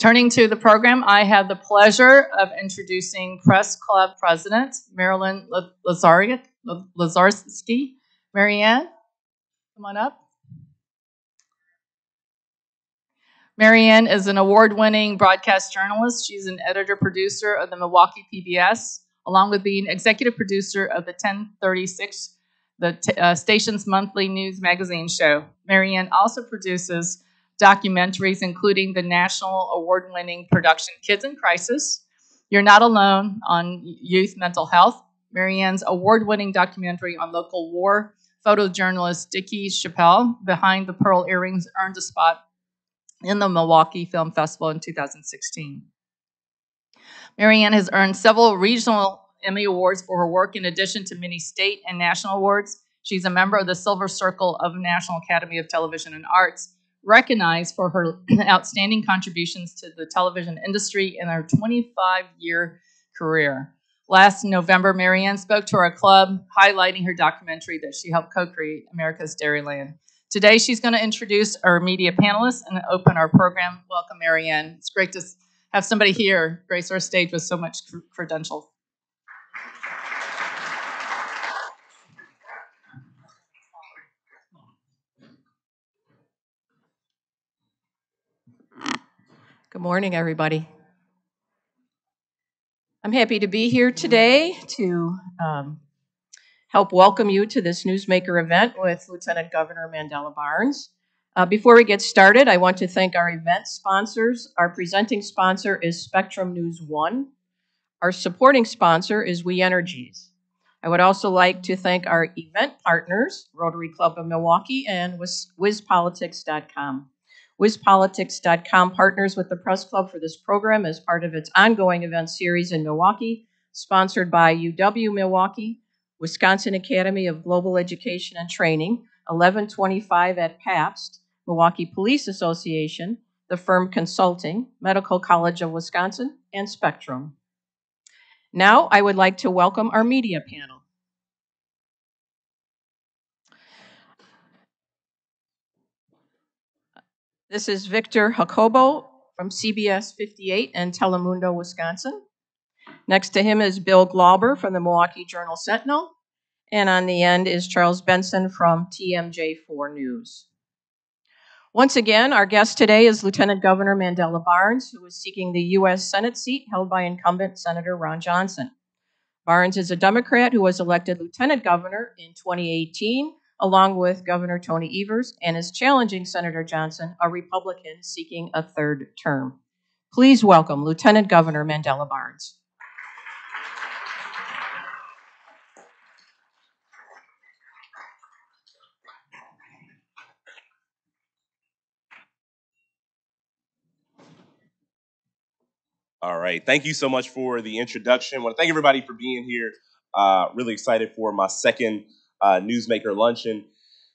Turning to the program, I have the pleasure of introducing Press Club President Marilyn Lazarski. Marianne, come on up. Marianne is an award-winning broadcast journalist. She's an editor-producer of the Milwaukee PBS, along with being executive producer of the 1036, the station's monthly news magazine show. Marianne also produces documentaries, including the national award-winning production Kids in Crisis, You're Not Alone on Youth Mental Health, Marianne's award-winning documentary on local war, photojournalist Dickie Chappelle, Behind the Pearl Earrings, earned a spot in the Milwaukee Film Festival in 2016. Marianne has earned several regional Emmy Awards for her work in addition to many state and national awards. She's a member of the Silver Circle of National Academy of Television and Arts, recognized for her outstanding contributions to the television industry in her 25-year career. Last November, Marianne spoke to our club, highlighting her documentary that she helped co-create, America's Dairyland. Today, she's going to introduce our media panelists and open our program. Welcome, Marianne. It's great to have somebody here grace our stage with so much credentials. Good morning, everybody. I'm happy to be here today to help welcome you to this Newsmaker event with Lieutenant Governor Mandela Barnes. Before we get started, I want to thank our event sponsors. Our presenting sponsor is Spectrum News 1. Our supporting sponsor is We Energies. I would also like to thank our event partners, Rotary Club of Milwaukee and WizPolitics.com. WizPolitics.com partners with the Press Club for this program as part of its ongoing event series in Milwaukee, sponsored by UW Milwaukee, Wisconsin Academy of Global Education and Training, 1125 at Pabst, Milwaukee Police Association, the Firm Consulting, Medical College of Wisconsin, and Spectrum. Now, I would like to welcome our media panel. This is Victor Jacobo from CBS 58 and Telemundo, Wisconsin. Next to him is Bill Glauber from the Milwaukee Journal-Sentinel. And on the end is Charles Benson from TMJ4 News. Once again, our guest today is Lieutenant Governor Mandela Barnes, who is seeking the U.S. Senate seat held by incumbent Senator Ron Johnson. Barnes is a Democrat who was elected Lieutenant Governor in 2018, along with Governor Tony Evers, and is challenging Senator Johnson, a Republican seeking a third term. Please welcome Lieutenant Governor Mandela Barnes. All right. Thank you so much for the introduction. I want to thank everybody for being here. Really excited for my second Newsmaker luncheon.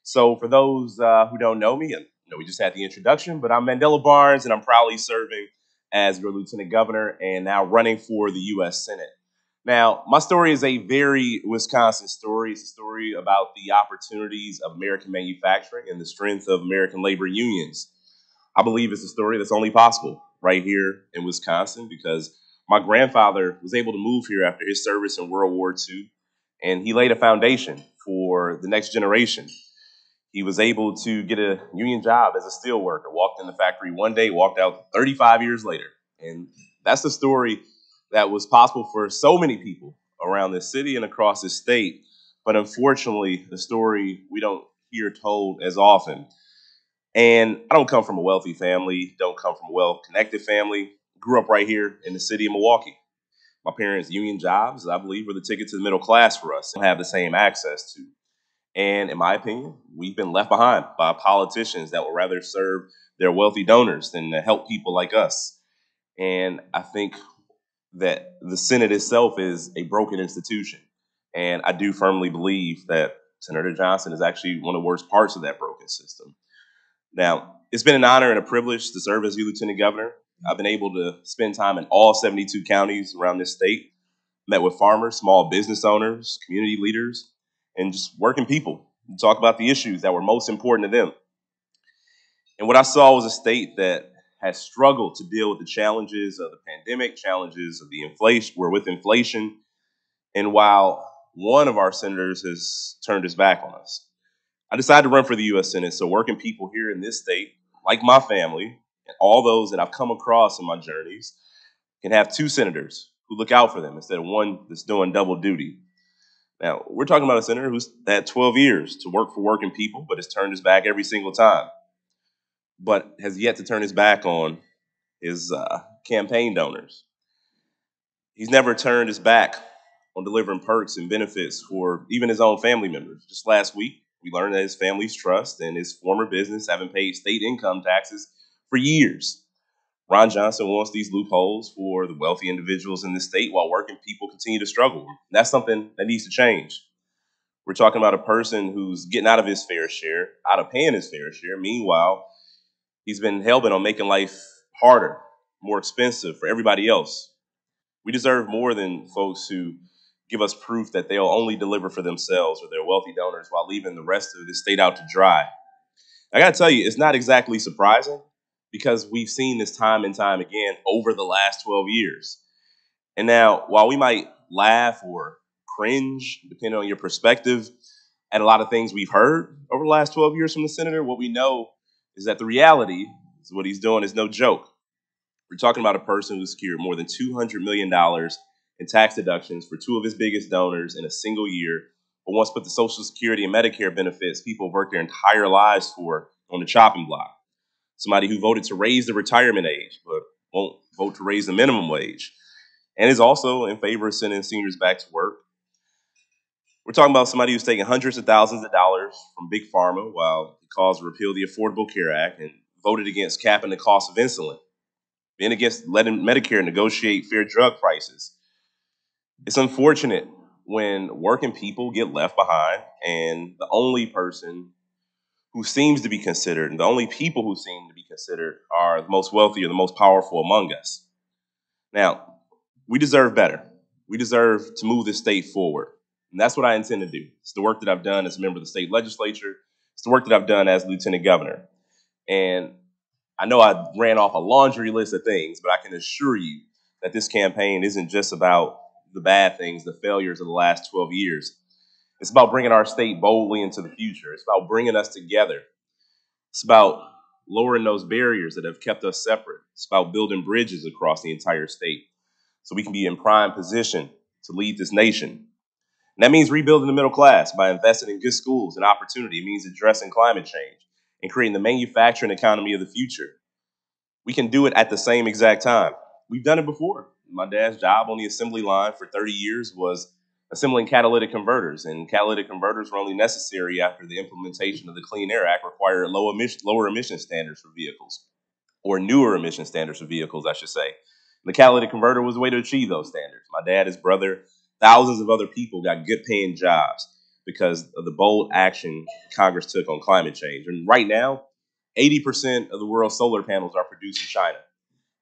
So for those who don't know me, and we just had the introduction, but I'm Mandela Barnes, and I'm proudly serving as your Lieutenant Governor and now running for the U.S. Senate. Now, my story is a very Wisconsin story. It's a story about the opportunities of American manufacturing and the strength of American labor unions. I believe it's a story that's only possible right here in Wisconsin because my grandfather was able to move here after his service in World War II, and he laid a foundation for the next generation. He was able to get a union job as a steel worker, walked in the factory one day, walked out 35 years later. And that's the story that was possible for so many people around this city and across this state. But unfortunately, the story we don't hear told as often. And I don't come from a wealthy family, don't come from a well-connected family. Grew up right here in the city of Milwaukee. My parents' union jobs, I believe, were the ticket to the middle class for us and have the same access to. And in my opinion, we've been left behind by politicians that would rather serve their wealthy donors than to help people like us. And I think that the Senate itself is a broken institution. And I do firmly believe that Senator Johnson is actually one of the worst parts of that broken system. Now, it's been an honor and a privilege to serve as your Lieutenant Governor. I've been able to spend time in all 72 counties around this state, met with farmers, small business owners, community leaders, and just working people to talk about the issues that were most important to them. And what I saw was a state that has struggled to deal with the challenges of the pandemic, challenges of the inflation. We're with inflation. And while one of our senators has turned his back on us, I decided to run for the U.S. Senate so working people here in this state, like my family, and all those that I've come across in my journeys, can have two senators who look out for them instead of one that's doing double duty. Now, we're talking about a senator who's had 12 years to work for working people, but has turned his back every single time, but has yet to turn his back on his campaign donors. He's never turned his back on delivering perks and benefits for even his own family members. Just last week, we learned that his family's trust and his former business haven't paid state income taxes for years. Ron Johnson wants these loopholes for the wealthy individuals in the state while working people continue to struggle. That's something that needs to change. We're talking about a person who's getting out of his fair share, out of paying his fair share. Meanwhile, he's been hell-bent on making life harder, more expensive for everybody else. We deserve more than folks who give us proof that they'll only deliver for themselves or their wealthy donors while leaving the rest of the state out to dry. I got to tell you, it's not exactly surprising because we've seen this time and time again over the last 12 years. And now, while we might laugh or cringe, depending on your perspective, at a lot of things we've heard over the last 12 years from the senator, what we know is that the reality is what he's doing is no joke. We're talking about a person who secured more than $200 million in tax deductions for two of his biggest donors in a single year, but once put the Social Security and Medicare benefits people have worked their entire lives for on the chopping block. Somebody who voted to raise the retirement age, but won't vote to raise the minimum wage, and is also in favor of sending seniors back to work. We're talking about somebody who's taking hundreds of thousands of dollars from Big Pharma while he calls to repeal the Affordable Care Act and voted against capping the cost of insulin, being against letting Medicare negotiate fair drug prices. It's unfortunate when working people get left behind and the only person who seems to be considered and the only people who seem to be considered are the most wealthy or the most powerful among us. Now, we deserve better. We deserve to move this state forward. And that's what I intend to do. It's the work that I've done as a member of the state legislature. It's the work that I've done as lieutenant governor. And I know I ran off a laundry list of things, but I can assure you that this campaign isn't just about the bad things, the failures of the last 12 years. It's about bringing our state boldly into the future. It's about bringing us together. It's about lowering those barriers that have kept us separate. It's about building bridges across the entire state so we can be in prime position to lead this nation. And that means rebuilding the middle class by investing in good schools and opportunity. It means addressing climate change and creating the manufacturing economy of the future. We can do it at the same exact time. We've done it before. My dad's job on the assembly line for 30 years was assembling catalytic converters, and catalytic converters were only necessary after the implementation of the Clean Air Act required lower emission standards for vehicles, or newer emission standards for vehicles, I should say. The catalytic converter was a way to achieve those standards. My dad, his brother, thousands of other people got good paying jobs because of the bold action Congress took on climate change. And right now, 80% of the world's solar panels are produced in China.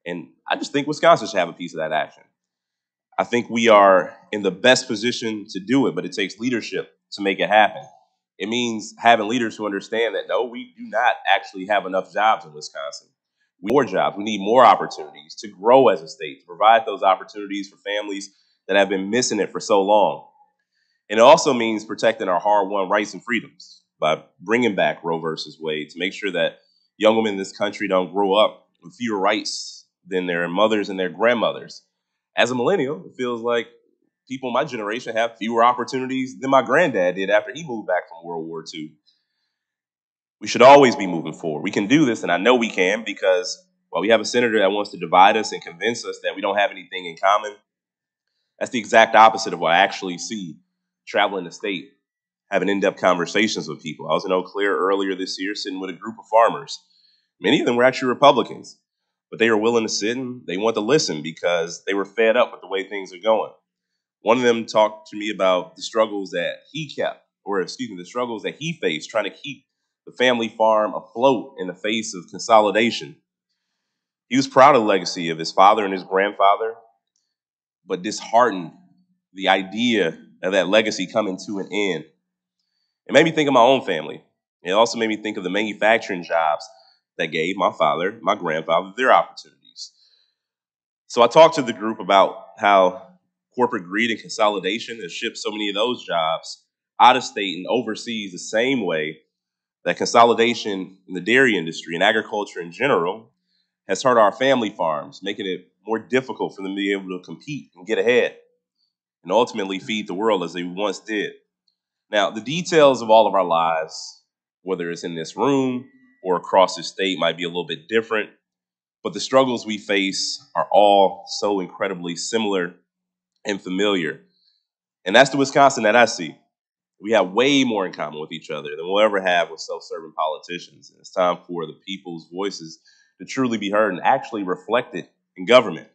And I just think Wisconsin should have a piece of that action. I think we are in the best position to do it, but it takes leadership to make it happen. It means having leaders who understand that, no, we do not actually have enough jobs in Wisconsin. We need more jobs. We need more opportunities to grow as a state, to provide those opportunities for families that have been missing it for so long. And it also means protecting our hard-won rights and freedoms by bringing back Roe versus Wade to make sure that young women in this country don't grow up with fewer rights than their mothers and their grandmothers. As a millennial, it feels like people in my generation have fewer opportunities than my granddad did after he moved back from World War II. We should always be moving forward. We can do this, and I know we can because, while we have a senator that wants to divide us and convince us that we don't have anything in common, that's the exact opposite of what I actually see traveling the state, having in-depth conversations with people. I was in Eau Claire earlier this year sitting with a group of farmers. Many of them were actually Republicans, but they were willing to sit and they want to listen because they were fed up with the way things are going. One of them talked to me about the struggles that the struggles that he faced trying to keep the family farm afloat in the face of consolidation. He was proud of the legacy of his father and his grandfather, but disheartened the idea of that legacy coming to an end. It made me think of my own family. It also made me think of the manufacturing jobs that gave my father, my grandfather, their opportunities. So I talked to the group about how corporate greed and consolidation has shipped so many of those jobs out of state and overseas the same way that consolidation in the dairy industry and agriculture in general has hurt our family farms, making it more difficult for them to be able to compete and get ahead and ultimately feed the world as they once did. Now, the details of all of our lives, whether it's in this room or across the state, might be a little bit different, but the struggles we face are all so incredibly similar and familiar. And that's the Wisconsin that I see. We have way more in common with each other than we'll ever have with self-serving politicians. And it's time for the people's voices to truly be heard and actually reflected in government.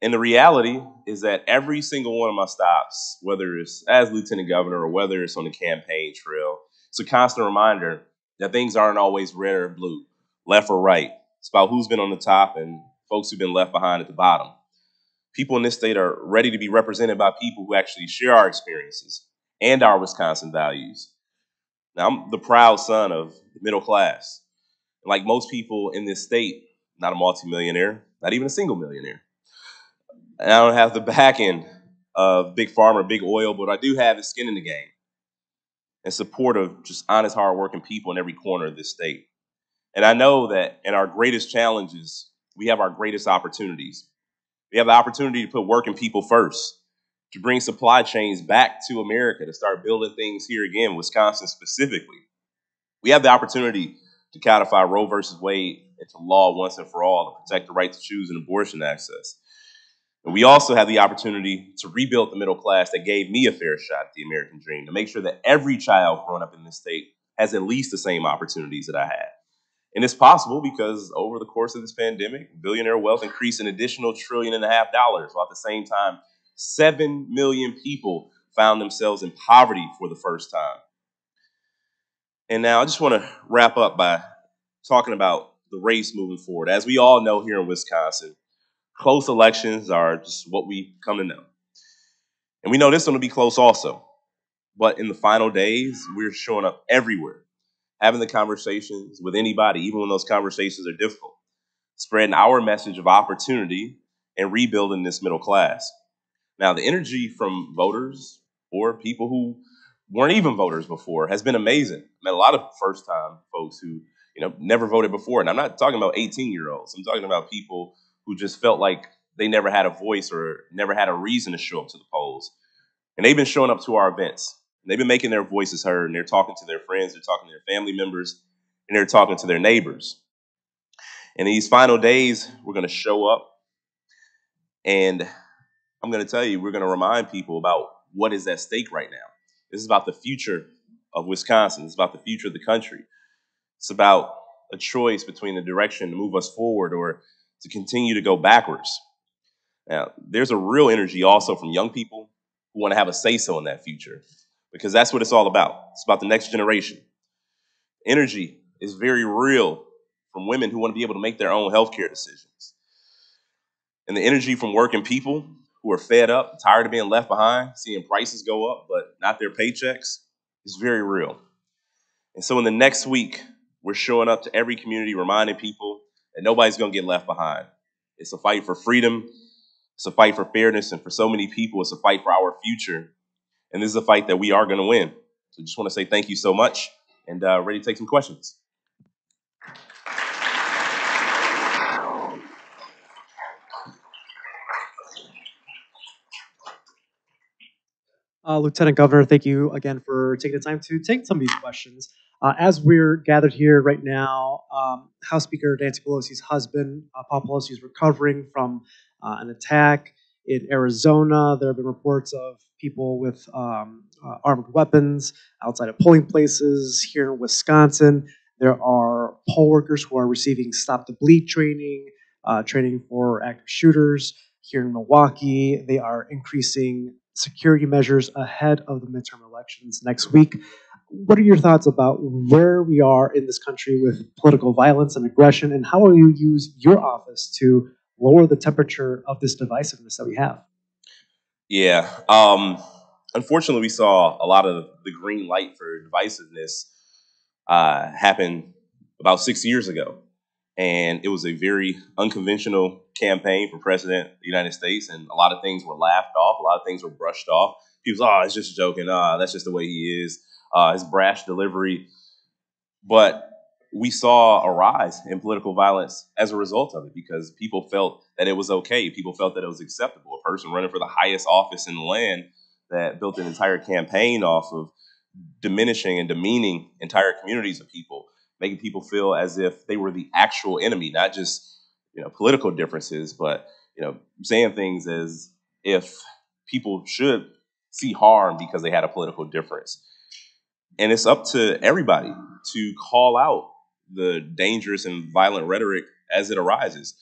And the reality is that every single one of my stops, whether it's as lieutenant governor or whether it's on the campaign trail, it's a constant reminder that things aren't always red or blue, left or right. It's about who's been on the top and folks who've been left behind at the bottom. People in this state are ready to be represented by people who actually share our experiences and our Wisconsin values. Now, I'm the proud son of the middle class. Like most people in this state, not a multimillionaire, not even a single millionaire. And I don't have the backing of big pharma, big oil, but I do have the skin in the game and support of just honest, hardworking people in every corner of this state. And I know that in our greatest challenges, we have our greatest opportunities. We have the opportunity to put working people first, to bring supply chains back to America, to start building things here again, Wisconsin specifically. We have the opportunity to codify Roe versus Wade into law once and for all to protect the right to choose and abortion access. And we also have the opportunity to rebuild the middle class that gave me a fair shot at the American dream, to make sure that every child growing up in this state has at least the same opportunities that I had. And it's possible because over the course of this pandemic, billionaire wealth increased an additional $1.5 trillion, while at the same time, 7 million people found themselves in poverty for the first time. And now I just want to wrap up by talking about the race moving forward. As we all know here in Wisconsin, close elections are just what we come to know. And we know this one will be close also. But in the final days, we're showing up everywhere, having the conversations with anybody, even when those conversations are difficult, spreading our message of opportunity and rebuilding this middle class. Now, the energy from voters or people who weren't even voters before has been amazing. I met a lot of first-time folks who, never voted before. And I'm not talking about 18-year-olds. I'm talking about people who just felt like they never had a voice or never had a reason to show up to the polls. And they've been showing up to our events. And they've been making their voices heard. And they're talking to their friends. They're talking to their family members. And they're talking to their neighbors. In these final days, we're going to show up. And I'm going to tell you, we're going to remind people about what is at stake right now. This is about the future of Wisconsin. It's about the future of the country. It's about a choice between the direction to move us forward or to continue to go backwards. Now, there's a real energy also from young people who want to have a say-so in that future, because that's what it's all about. It's about the next generation. Energy is very real from women who want to be able to make their own healthcare decisions. And the energy from working people who are fed up, tired of being left behind, seeing prices go up, but not their paychecks, is very real. And so in the next week, we're showing up to every community, reminding people that nobody's going to get left behind. It's a fight for freedom. It's a fight for fairness. And for so many people, it's a fight for our future. And this is a fight that we are going to win. So just want to say thank you so much and ready to take some questions. Lieutenant Governor, thank you again for taking the time to take some of these questions. As we're gathered here right now, House Speaker Nancy Pelosi's husband, Paul Pelosi, is recovering from an attack in Arizona. There have been reports of people with armed weapons outside of polling places here in Wisconsin. There are poll workers who are receiving Stop the Bleed training, training for active shooters here in Milwaukee. They are increasing security measures ahead of the midterm elections next week. What are your thoughts about where we are in this country with political violence and aggression, and how will you use your office to lower the temperature of this divisiveness that we have? Yeah. Unfortunately, we saw a lot of the green light for divisiveness happen about 6 years ago. And it was a very unconventional campaign for president of the United States. And a lot of things were laughed off. A lot of things were brushed off. People said, oh, it's just joking. That's just the way he is. His brash delivery. But we saw a rise in political violence as a result of it because people felt that it was okay. People felt that it was acceptable. A person running for the highest office in the land that built an entire campaign off of diminishing and demeaning entire communities of people, making people feel as if they were the actual enemy, not just political differences, but saying things as if people should see harm because they had a political difference. And it's up to everybody to call out the dangerous and violent rhetoric as it arises.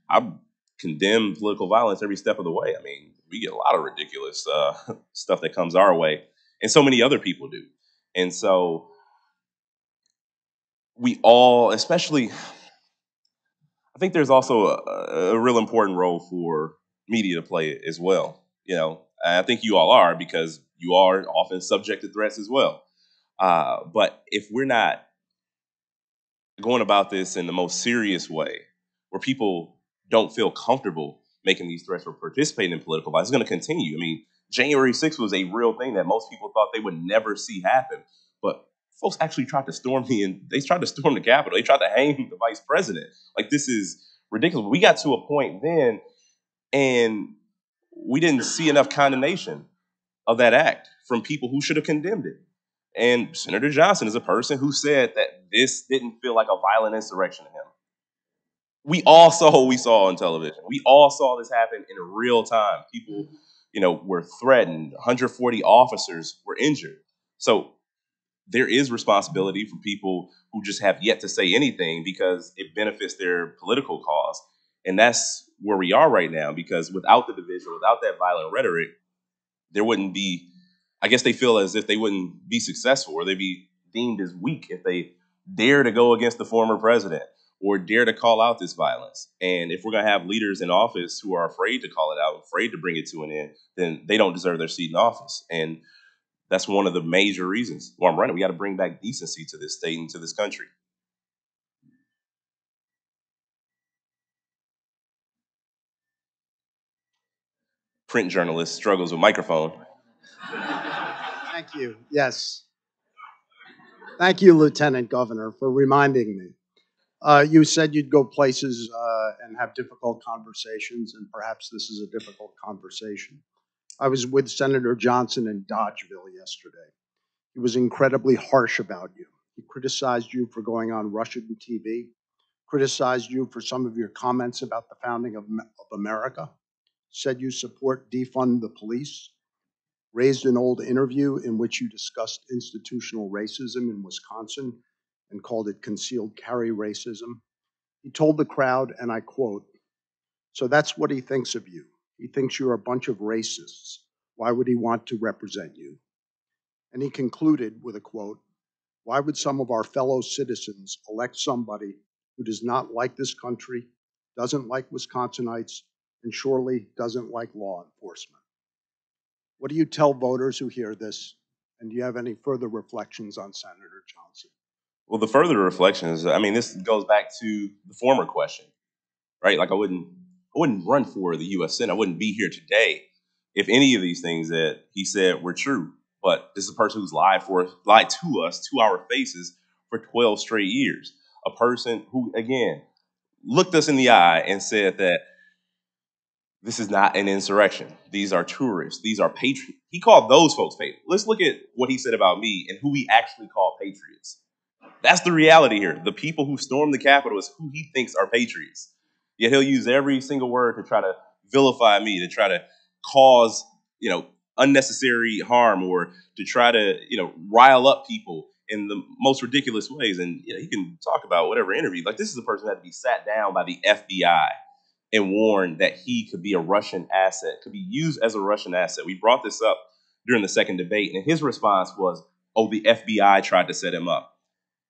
I condemn political violence every step of the way. I mean, we get a lot of ridiculous stuff that comes our way, and so many other people do. And so we all, especially, I think there's also a real important role for media to play as well. I think you all are, because you are often subject to threats as well. But if we're not going about this in the most serious way, where people don't feel comfortable making these threats or participating in political violence, it's going to continue. I mean, January 6th was a real thing that most people thought they would never see happen. But folks actually tried to storm they tried to storm the Capitol. They tried to hang the vice president. Like, this is ridiculous. We got to a point then, and we didn't see enough condemnation of that act from people who should have condemned it. And Senator Johnson is a person who said that this didn't feel like a violent insurrection to him. We all saw what we saw on television. We all saw this happen in real time. People, were threatened. 140 officers were injured. So there is responsibility for people who just have yet to say anything because it benefits their political cause. And that's where we are right now, because without the division, without that violent rhetoric, there wouldn't be, I guess they feel as if they wouldn't be successful, or they'd be deemed as weak if they dare to go against the former president or dare to call out this violence. And if we're going to have leaders in office who are afraid to call it out, afraid to bring it to an end, then they don't deserve their seat in office. And that's one of the major reasons why I'm running. We got to bring back decency to this state and to this country. Print journalist struggles with microphone. Thank you. Yes. Thank you, Lieutenant Governor, for reminding me. You said you'd go places and have difficult conversations, and perhaps this is a difficult conversation. I was with Senator Johnson in Dodgeville yesterday. He was incredibly harsh about you. He criticized you for going on Russian TV, criticized you for some of your comments about the founding of America, said you support defund the police, raised an old interview in which you discussed institutional racism in Wisconsin and called it concealed carry racism. He told the crowd, and I quote, "So that's what he thinks of you. He thinks you're a bunch of racists. Why would he want to represent you?" And he concluded with a quote, "Why would some of our fellow citizens elect somebody who does not like this country, doesn't like Wisconsinites, and surely doesn't like law enforcement?" What do you tell voters who hear this? And do you have any further reflections on Senator Johnson? Well, the further reflections, I mean, this goes back to the former question, right? Like, I wouldn't run for the U.S. Senate. I wouldn't be here today if any of these things that he said were true. But this is a person who's lied to us, to our faces, for 12 straight years. A person who, again, looked us in the eye and said that this is not an insurrection. These are tourists. These are patriots. He called those folks patriots. Let's look at what he said about me and who he actually called patriots. That's the reality here. The people who stormed the Capitol is who he thinks are patriots. Yet he'll use every single word to try to vilify me, to try to cause, unnecessary harm, or to try to, rile up people in the most ridiculous ways. And he can talk about whatever interview. Like, this is a person that had to be sat down by the FBI and warned that he could be a Russian asset, could be used as a Russian asset. We brought this up during the second debate, and his response was, "Oh, the FBI tried to set him up."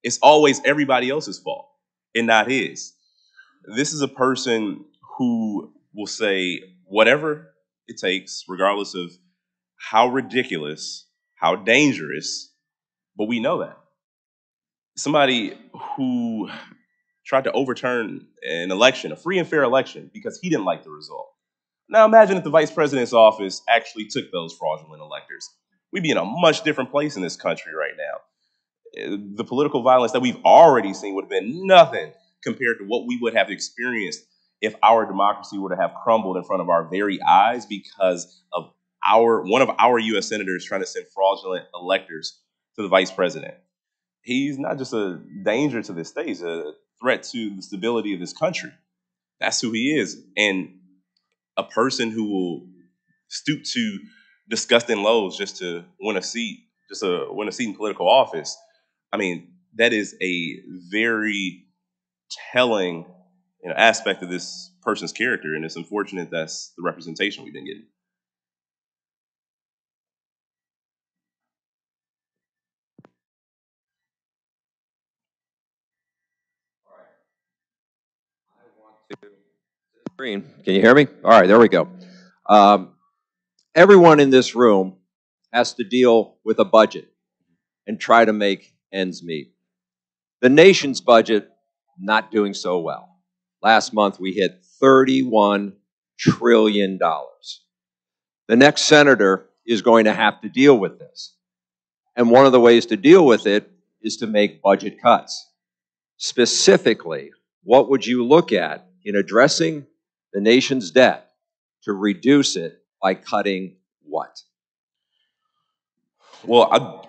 It's always everybody else's fault and not his. This is a person who will say whatever it takes, regardless of how ridiculous, how dangerous, but we know that. somebody who tried to overturn an election, a free and fair election, because he didn't like the result. Now imagine if the vice president's office actually took those fraudulent electors. We'd be in a much different place in this country right now. The political violence that we've already seen would have been nothing compared to what we would have experienced if our democracy were to have crumbled in front of our very eyes because of one of our U.S. senators trying to send fraudulent electors to the vice president. He's not just a danger to this state, he's a threat to the stability of this country. That's who he is. And a person who will stoop to disgusting lows just to win a seat, in political office. I mean, that is a very telling aspect of this person's character, and it's unfortunate that's the representation we've been getting. Green. Can you hear me? All right, there we go. Everyone in this room has to deal with a budget and try to make ends meet. The nation's budget, not doing so well. Last month, we hit $31 trillion. The next senator is going to have to deal with this. And one of the ways to deal with it is to make budget cuts. Specifically, what would you look at in addressing the nation's debt to reduce it by cutting what? Well, I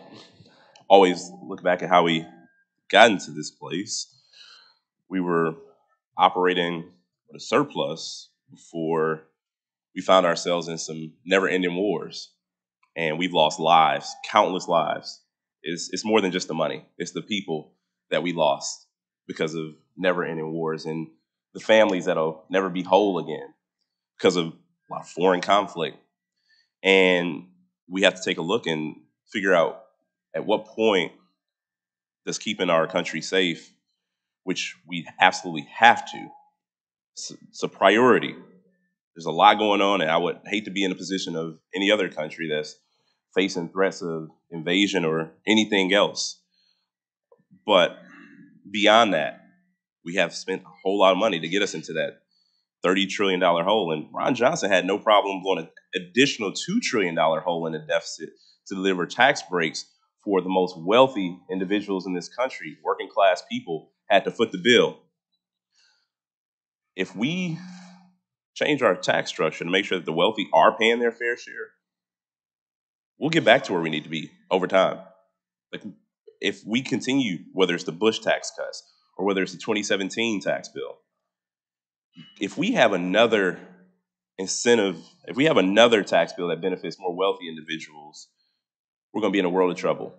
always look back at how we got into this place. We were operating with a surplus before we found ourselves in some never-ending wars, and we've lost lives, countless lives. It's more than just the money. It's the people that we lost because of never-ending wars and the families that'll never be whole again because of a lot of foreign conflict. And we have to take a look and figure out at what point does keeping our country safe, which we absolutely have to, it's a priority. There's a lot going on, and I would hate to be in a position of any other country that's facing threats of invasion or anything else. But beyond that, we have spent a whole lot of money to get us into that $30 trillion hole. And Ron Johnson had no problem blowing an additional $2 trillion hole in the deficit to deliver tax breaks for the most wealthy individuals in this country. Working class people had to foot the bill. If we change our tax structure to make sure that the wealthy are paying their fair share, we'll get back to where we need to be over time. Like, if we continue, whether it's the Bush tax cuts or whether it's the 2017 tax bill, if we have another incentive, if we have another tax bill that benefits more wealthy individuals, we're going to be in a world of trouble.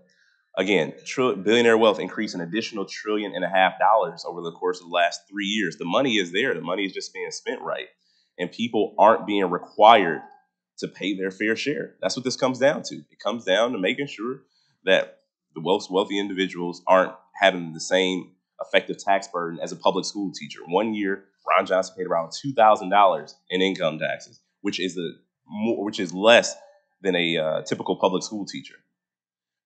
Again, billionaire wealth increased an additional $1.5 trillion over the course of the last 3 years. The money is there. The money is just being spent right. And people aren't being required to pay their fair share. That's what this comes down to. It comes down to making sure that the wealthy individuals aren't having the same effective tax burden as a public school teacher. 1 year, Ron Johnson paid around $2,000 in income taxes, which is less than a typical public school teacher.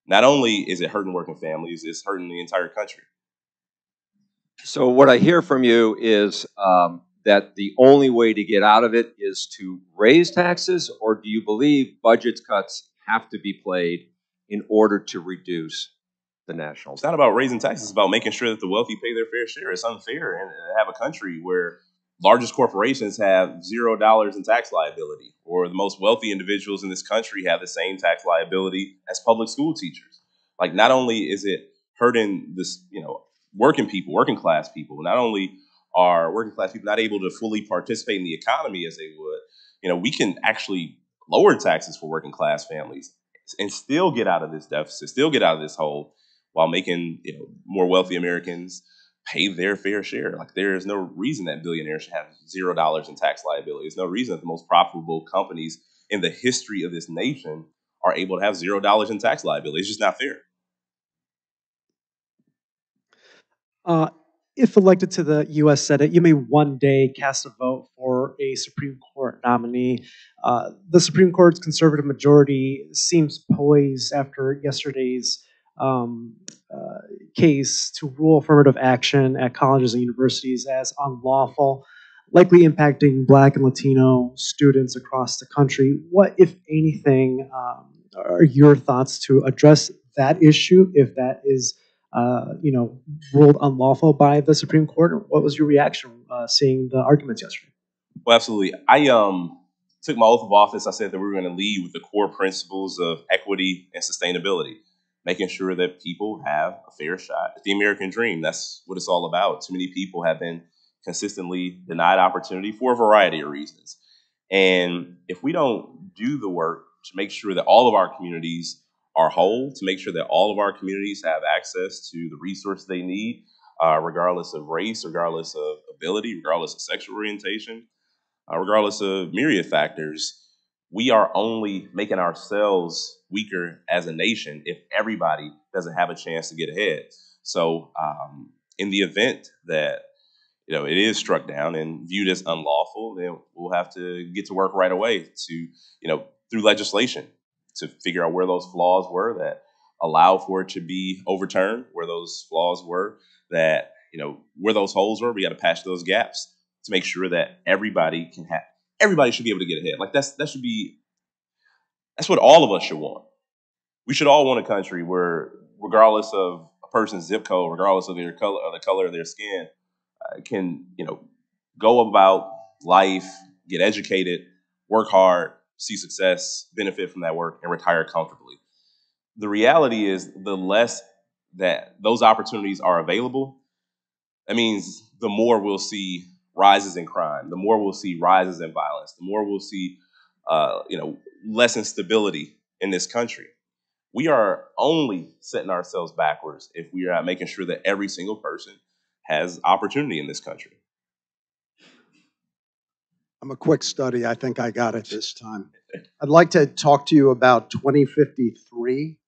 Not only is it hurting working families, it's hurting the entire country. So what I hear from you is that the only way to get out of it is to raise taxes, or do you believe budget cuts have to be played in order to reduce the national debt? It's not about raising taxes, it's about making sure that the wealthy pay their fair share. It's unfair and have a country where largest corporations have $0 in tax liability, or the most wealthy individuals in this country have the same tax liability as public school teachers. Like, not only is it hurting this, working class people, not only are working class people not able to fully participate in the economy as they would, we can actually lower taxes for working class families and still get out of this deficit, still get out of this hole, while making more wealthy Americans pay their fair share. Like, there is no reason that billionaires should have $0 in tax liability. There's no reason that the most profitable companies in the history of this nation are able to have $0 in tax liability. It's just not fair. If elected to the U.S. Senate, you may one day cast a vote for a Supreme Court nominee. The Supreme Court's conservative majority seems poised after yesterday's case to rule affirmative action at colleges and universities as unlawful, likely impacting Black and Latino students across the country. What, if anything, are your thoughts to address that issue if that is, ruled unlawful by the Supreme Court? What was your reaction seeing the arguments yesterday? Well, absolutely. I took my oath of office. I said that we were going to lead with the core principles of equity and sustainability, making sure that people have a fair shot at the American dream. That's what it's all about. Too many people have been consistently denied opportunity for a variety of reasons. And if we don't do the work to make sure that all of our communities are whole, to make sure that all of our communities have access to the resources they need, regardless of race, regardless of ability, regardless of sexual orientation, regardless of myriad factors, we are only making ourselves weaker as a nation if everybody doesn't have a chance to get ahead. So, in the event that it is struck down and viewed as unlawful, then we'll have to get to work right away to, through legislation, to figure out where those flaws were that allow for it to be overturned, where those flaws were that, where those holes were. We got to patch those gaps to make sure that everybody should be able to get ahead. Like that's what all of us should want. We should all want a country where, regardless of a person's zip code, regardless of their color, or the color of their skin, can go about life, get educated, work hard, see success, benefit from that work, and retire comfortably. The reality is, the less that those opportunities are available, that means the more we'll see rises in crime, the more we'll see rises in violence, the more we'll see, less instability in this country. We are only setting ourselves backwards if we are not making sure that every single person has opportunity in this country. I'm a quick study. I think I got it this time. I'd like to talk to you about 2053.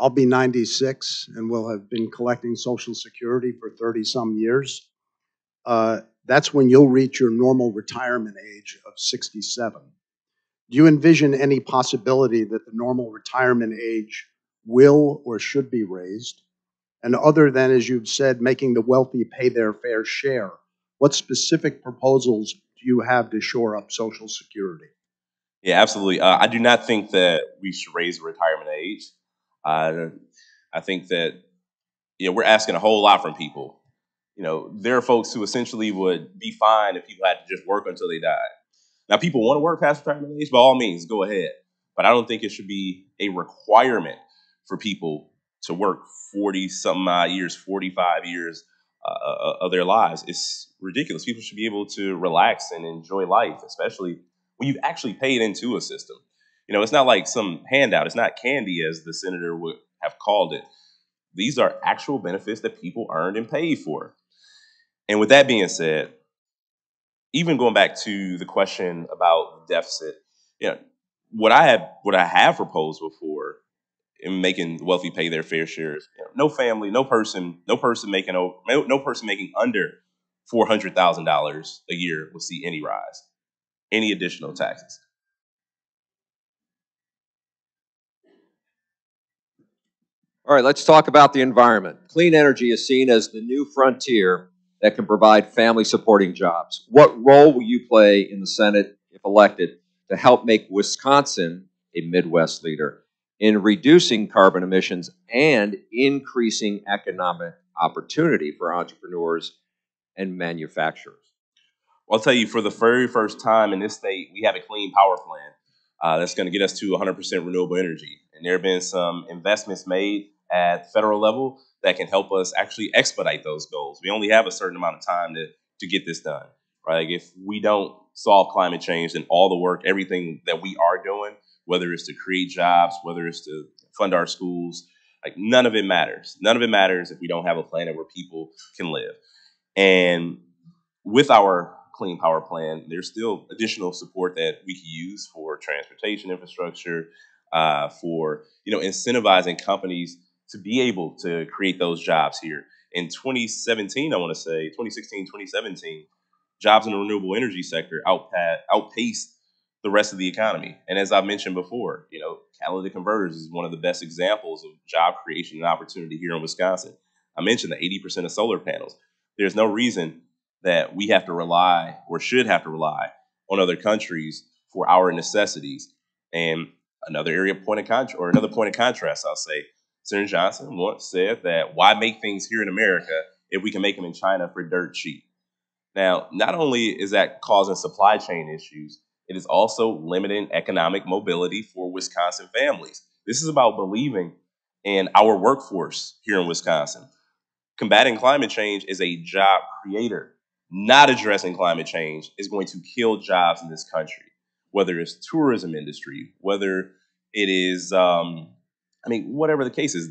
I'll be 96 and will have been collecting Social Security for 30 some years. That's when you'll reach your normal retirement age of 67. Do you envision any possibility that the normal retirement age will or should be raised? And other than, as you've said, making the wealthy pay their fair share, what specific proposals do you have to shore up Social Security? Yeah, absolutely. I do not think that we should raise the retirement age. I think that we're asking a whole lot from people. There are folks who essentially would be fine if people had to just work until they died. Now, people want to work past retirement age, by all means, go ahead. But I don't think it should be a requirement for people to work 40-something odd years, 45 years of their lives. It's ridiculous. People should be able to relax and enjoy life, especially when you've actually paid into a system. It's not like some handout. It's not candy, as the senator would have called it. These are actual benefits that people earned and paid for. And with that being said, even going back to the question about the deficit, what I have proposed before in making wealthy pay their fair shares, no family, no person making under $400,000 a year will see any rise, any additional taxes. All right, let's talk about the environment. Clean energy is seen as the new frontier that can provide family-supporting jobs. What role will you play in the Senate, if elected, to help make Wisconsin a Midwest leader in reducing carbon emissions and increasing economic opportunity for entrepreneurs and manufacturers? I'll tell you, for the very first time in this state, we have a clean power plan that's going to get us to 100% renewable energy. And there have been some investments made at the federal level that can help us actually expedite those goals. We only have a certain amount of time to get this done, right? Like, if we don't solve climate change, then all the work, everything that we are doing, whether it's to create jobs, whether it's to fund our schools, like, none of it matters. None of it matters if we don't have a planet where people can live. And with our clean power plan, there's still additional support that we can use for transportation infrastructure, for incentivizing companies to be able to create those jobs here. In 2017, I want to say 2016, 2017, jobs in the renewable energy sector outpaced the rest of the economy. And as I mentioned before, catalytic converters is one of the best examples of job creation and opportunity here in Wisconsin. I mentioned the 80% of solar panels. There's no reason that we have to rely or should have to rely on other countries for our necessities. And another point of contrast, I'll say, Senator Johnson once said that why make things here in America if we can make them in China for dirt cheap? Now, not only is that causing supply chain issues, it is also limiting economic mobility for Wisconsin families. This is about believing in our workforce here in Wisconsin. Combating climate change is a job creator. Not addressing climate change is going to kill jobs in this country, whether it's tourism industry, whether it is, whatever the case is.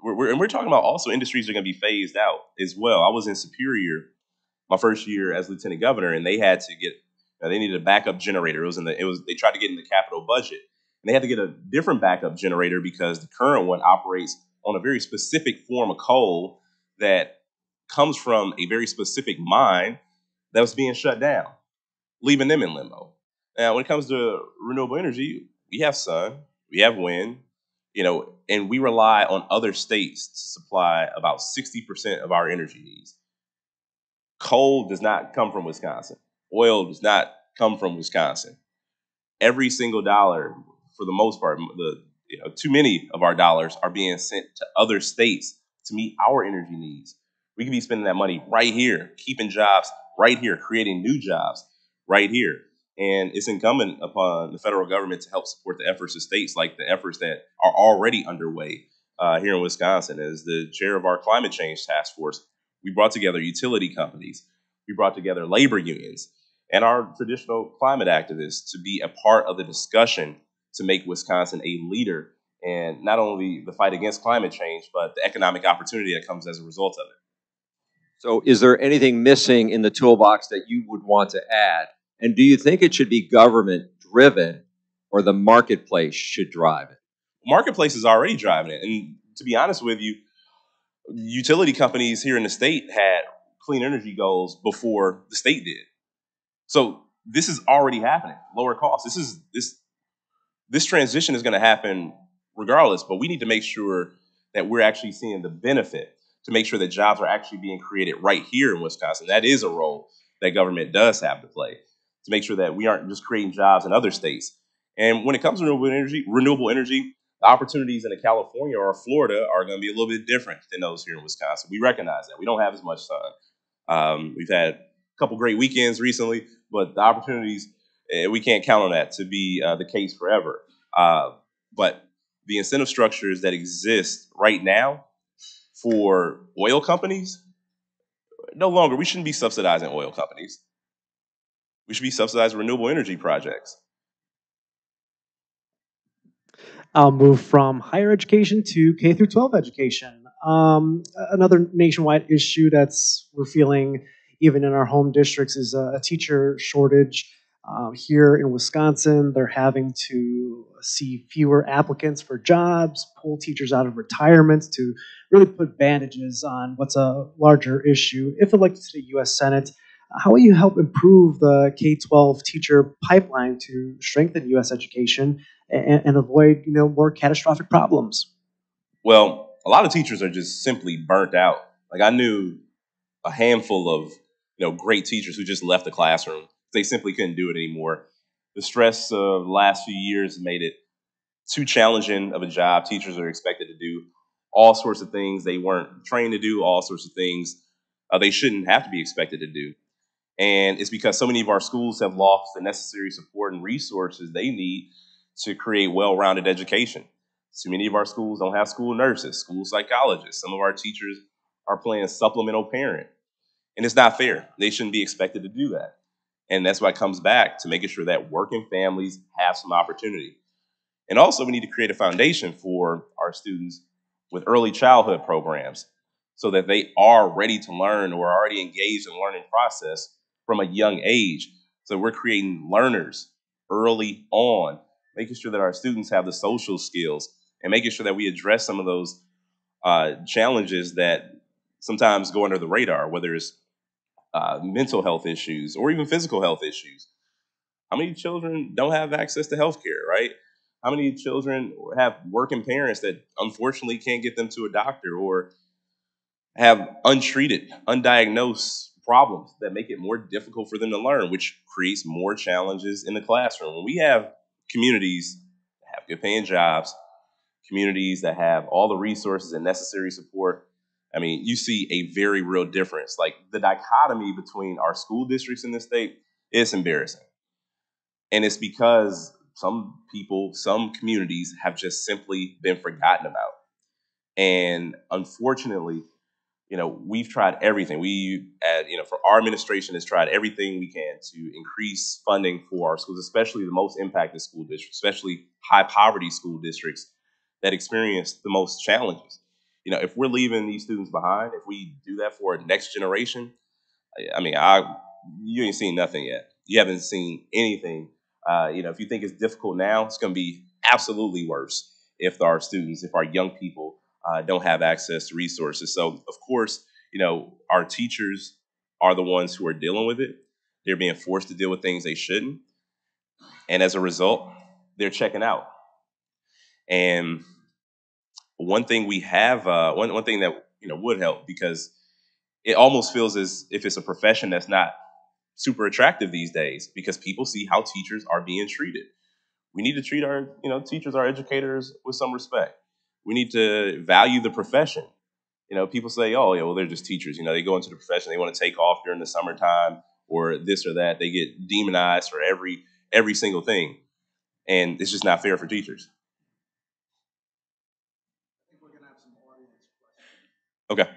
We're talking about also industries that are going to be phased out as well. I was in Superior my first year as lieutenant governor, and they had to get they needed a backup generator. They tried to get in the capital budget, and they had to get a different backup generator because the current one operates on a very specific form of coal that comes from a very specific mine that was being shut down, leaving them in limbo. Now, when it comes to renewable energy, we have sun, we have wind, and we rely on other states to supply about 60% of our energy needs. Coal does not come from Wisconsin. Oil does not come from Wisconsin. Every single dollar, for the most part, too many of our dollars are being sent to other states to meet our energy needs. We could be spending that money right here, keeping jobs right here, creating new jobs right here. And it's incumbent upon the federal government to help support the efforts of states, like the efforts that are already underway here in Wisconsin. As the chair of our climate change task force, we brought together utility companies, we brought together labor unions, and our traditional climate activists to be a part of the discussion to make Wisconsin a leader in not only the fight against climate change, but the economic opportunity that comes as a result of it. So is there anything missing in the toolbox that you would want to add? And do you think it should be government driven or the marketplace should drive it? Marketplace is already driving it. And to be honest with you, utility companies here in the state had clean energy goals before the state did. So this is already happening. Lower costs. This transition is going to happen regardless, but we need to make sure that we're actually seeing the benefit, to make sure that jobs are actually being created right here in Wisconsin. That is a role that government does have to play, to make sure that we aren't just creating jobs in other states. And when it comes to renewable energy, the opportunities in California or Florida are going to be a little bit different than those here in Wisconsin. We recognize that. We don't have as much sun. We've had a couple great weekends recently, but the opportunities, we can't count on that to be the case forever. But the incentive structures that exist right now for oil companies, no longer, we shouldn't be subsidizing oil companies. We should be subsidizing renewable energy projects. I'll move from higher education to K through 12 education. Another nationwide issue we're feeling even in our home districts is a teacher shortage. Here in Wisconsin, they're having to see fewer applicants for jobs, pull teachers out of retirement to really put bandages on what's a larger issue. If elected to the U.S. Senate, how will you help improve the K-12 teacher pipeline to strengthen U.S. education and avoid, more catastrophic problems? Well, a lot of teachers are just simply burnt out. Like, I knew a handful of great teachers who just left the classroom. They simply couldn't do it anymore. The stress of the last few years made it too challenging of a job. Teachers are expected to do all sorts of things they weren't trained to do, all sorts of things they shouldn't have to be expected to do. And it's because so many of our schools have lost the necessary support and resources they need to create well-rounded education. So many of our schools don't have school nurses, school psychologists. Some of our teachers are playing supplemental parent. And it's not fair. They shouldn't be expected to do that. And that's why it comes back to making sure that working families have some opportunity. And also, we need to create a foundation for our students with early childhood programs so that they are ready to learn or are already engaged in the learning process from a young age. So we're creating learners early on, making sure that our students have the social skills and making sure that we address some of those challenges that sometimes go under the radar, whether it's mental health issues or even physical health issues. How many children don't have access to healthcare, right? How many children have working parents that unfortunately can't get them to a doctor, or have untreated, undiagnosed problems that make it more difficult for them to learn, which creates more challenges in the classroom. When we have communities that have good paying jobs, communities that have all the resources and necessary support, I mean, you see a very real difference. Like the dichotomy between our school districts in this state is embarrassing. And it's because some people, some communities have just simply been forgotten about. And unfortunately, we've tried everything. For our administration has tried everything we can to increase funding for our schools, especially the most impacted school districts, especially high poverty school districts that experience the most challenges. If we're leaving these students behind, if we do that for a next generation, you ain't seen nothing yet. You haven't seen anything. If you think it's difficult now, it's going to be absolutely worse if our young people don't have access to resources. So, of course, our teachers are the ones who are dealing with it. They're being forced to deal with things they shouldn't. And as a result, they're checking out. And one thing we have, one thing that would help, because it almost feels as if it's a profession that's not super attractive these days, because people see how teachers are being treated. We need to treat our teachers, our educators, with some respect. We need to value the profession. People say, oh, yeah, well, they're just teachers. They go into the profession, they want to take off during the summertime or this or that. They get demonized for every single thing. And it's just not fair for teachers. Okay.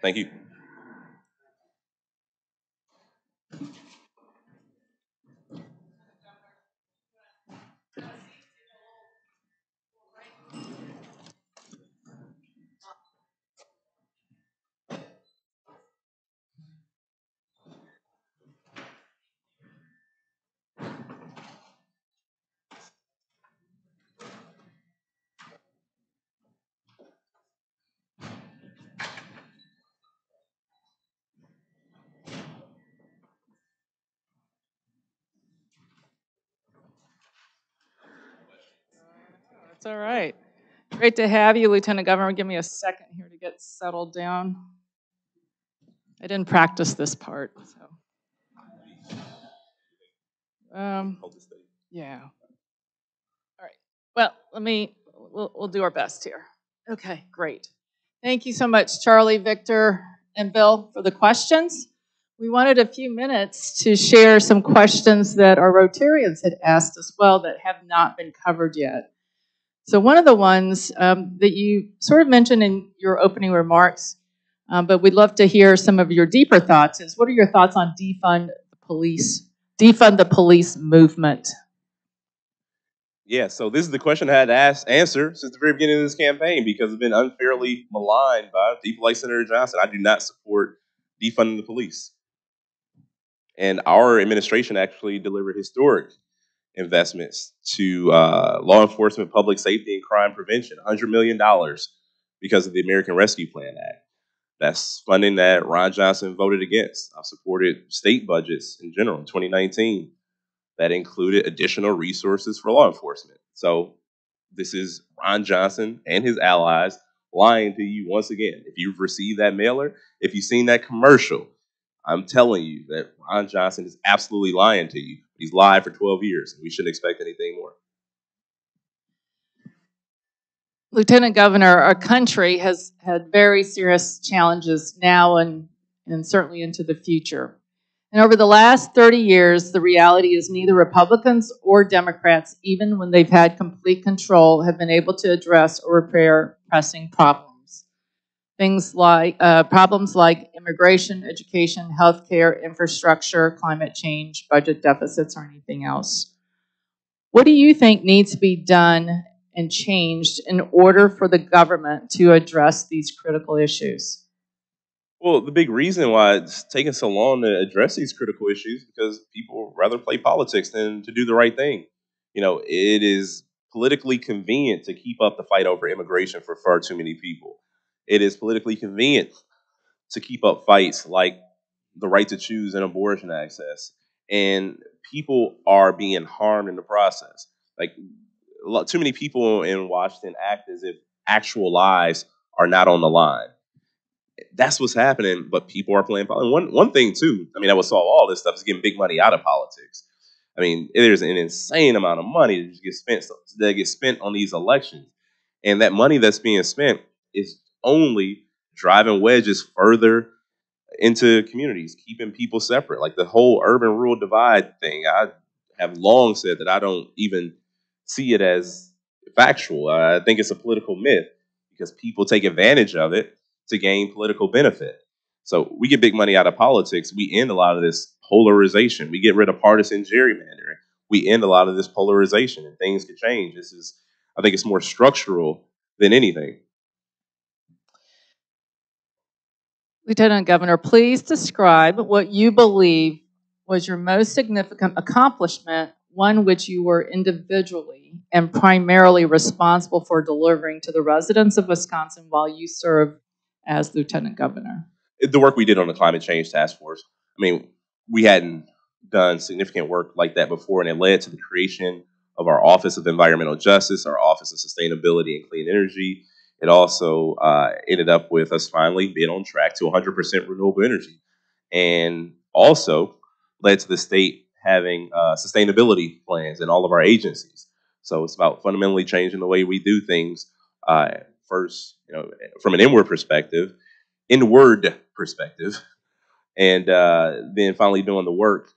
Thank you. That's all right. Great to have you, Lieutenant Governor. Give me a second here to get settled down. I didn't practice this part, so. Yeah. All right. Well, we'll do our best here. Okay, great. Thank you so much, Charlie, Victor, and Bill, for the questions. We wanted a few minutes to share some questions that our Rotarians had asked as well that have not been covered yet. So one of the ones that you sort of mentioned in your opening remarks, but we'd love to hear some of your deeper thoughts, is what are your thoughts on defund the police movement? Yeah, so this is the question I had to answer since the very beginning of this campaign, because it's been unfairly maligned by people like Senator Johnson. I do not support defunding the police. And our administration actually delivered historic investments to law enforcement, public safety, and crime prevention, $100 million because of the American Rescue Plan Act. That's funding that Ron Johnson voted against. I've supported state budgets in general in 2019 that included additional resources for law enforcement. So this is Ron Johnson and his allies lying to you once again. If you've received that mailer, if you've seen that commercial, I'm telling you that Ron Johnson is absolutely lying to you. He's lied for 12 years, and we shouldn't expect anything more. Lieutenant Governor, our country has had very serious challenges now and certainly into the future. And over the last 30 years, the reality is neither Republicans or Democrats, even when they've had complete control, have been able to address or repair pressing problems. Things like problems like immigration, education, healthcare, infrastructure, climate change, budget deficits, or anything else. What do you think needs to be done and changed in order for the government to address these critical issues? Well, the big reason why it's taking so long to address these critical issues is because people rather play politics than to do the right thing. It is politically convenient to keep up the fight over immigration for far too many people. It is politically convenient to keep up fights like the right to choose and abortion access. And people are being harmed in the process. Like, too many people in Washington act as if actual lives are not on the line. That's what's happening, but people are playing politics. One thing too, I mean, that would solve all this stuff is getting big money out of politics. I mean, there's an insane amount of money that gets spent on these elections, and that money that's being spent is only driving wedges further into communities, keeping people separate. Like the whole urban-rural divide thing, I have long said that I don't even see it as factual. I think it's a political myth because people take advantage of it to gain political benefit. So we get big money out of politics. We end a lot of this polarization. We get rid of partisan gerrymandering. We end a lot of this polarization, and things could change. I think it's more structural than anything. Lieutenant Governor, please describe what you believe was your most significant accomplishment, one which you were individually and primarily responsible for delivering to the residents of Wisconsin while you served as Lieutenant Governor. The work we did on the climate change task force. I mean, we hadn't done significant work like that before, and it led to the creation of our Office of Environmental Justice, our Office of Sustainability and Clean Energy. It also ended up with us finally being on track to 100% renewable energy, and also led to the state having sustainability plans in all of our agencies. So it's about fundamentally changing the way we do things. First, from an inward perspective, and then finally doing the work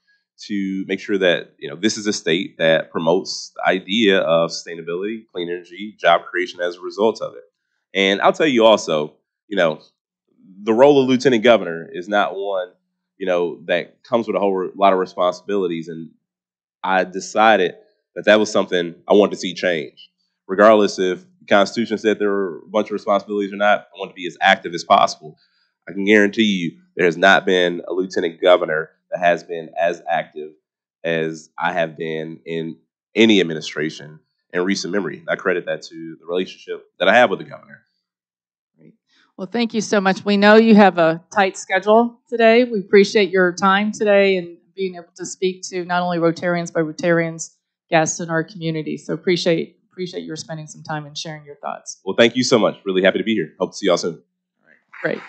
to make sure that this is a state that promotes the idea of sustainability, clean energy, job creation as a result of it. And I'll tell you also, the role of lieutenant governor is not one that comes with a whole lot of responsibilities, and I decided that was something I wanted to see change. Regardless if the Constitution said there were a bunch of responsibilities or not, I want to be as active as possible. I can guarantee you there has not been a lieutenant governor that has been as active as I have been in any administration in recent memory. I credit that to the relationship that I have with the governor. Great. Well, thank you so much. We know you have a tight schedule today. We appreciate your time today and being able to speak to not only Rotarians, but Rotarians guests in our community. So appreciate your spending some time and sharing your thoughts. Well, thank you so much. Really happy to be here. Hope to see y'all soon. All right. Great.